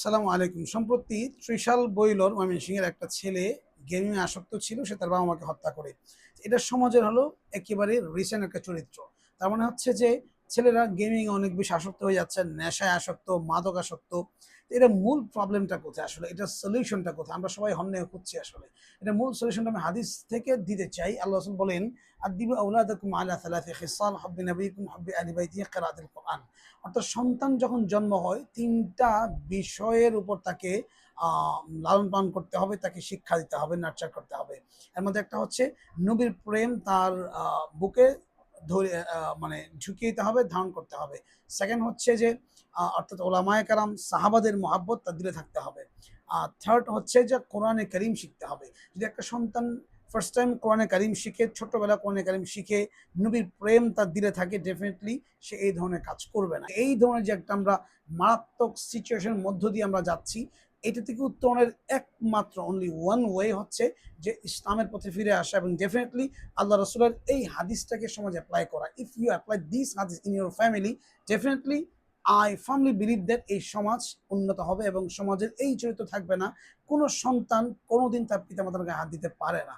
সালামু আলাইকুম। সম্প্রতি ত্রিশাল বইলর ময়মনসিংহের একটা ছেলে গেমিং এ আসক্ত ছিল, সে তার বাবা-মাকে হত্যা করে। এটা সমাজের হলো একেবারে রিসেন্ট একটা চরিত্র। তার মানে হচ্ছে যে ছেলেরা গেমিং এ অনেক বেশি আসক্ত হয়ে যাচ্ছে, নেশায় আসক্ত, মাদক আসক্ত। এটার মূল প্রবলেমটা কোথায় আসলে? এটার সলিউশনটা কোথায়? আমরা সবাই হন্যে খুঁজছি আসলে। এটার মূল সলিউশনটা আমি হাদিস থেকে দিতে চাই। আল্লাহ রাসূল বলেন, "আদ্দিবু আওলাদাকুম আলা সালাসি খিসাল হুব্বি নবিয়্যিকুম হুব্বি আহলি বাইতিহি কিরাআতুল কুরআন।" অর্থাৎ সন্তান যখন জন্ম হয় ৩টা বিষয়ের উপর তাকে লালন পালন করতে হবে, তাকে শিক্ষা দিতে হবে, নার্চার করতে হবে। এর মধ্যে একটা হচ্ছে নবীর প্রেম তার বুকে ধরে মানে ঢুকিয়ে দিতে হবে, ধারণ করতে হবে। সেকেন্ড হচ্ছে যে অর্থাৎ ওলামায়ে কেরাম সাহাবাদের মহাব্বত তার দিলে থাকতে হবে। থার্ড হচ্ছে যে কোরআনে কারীম শিখতে হবে। যদি একটা সন্তান ফার্স্ট টাইম কোরআনে কারীম শিখে, ছোট্টবেলায় কোরআনে কারীম শিখে, নবীর প্রেম তার দিলে থাকে, ডেফিনিটলি সে এই ধরনের কাজ করবে না। এই ধরনের যে একটা আমরা মারাত্মক সিচুয়েশনের মধ্য দিয়ে আমরা যাচ্ছি, এটা থেকে উত্তরণের একমাত্র অনলি ওয়ান ওয়ে হচ্ছে যে ইসলামের পথে ফিরে আসা এবং ডেফিনিটলি আল্লাহ রসুলের এই হাদিসটাকে সমাজে অ্যাপ্লাই করা। ইফ ইউ অ্যাপ্লাই দিস হাদিস in your family, definitely I firmly believe that এই সমাজ উন্নত হবে এবং সমাজের এই চরিত্র থাকবে না। কোনো সন্তান কোনোদিন তার পিতামাতার গায়ে হাত দিতে পারে না।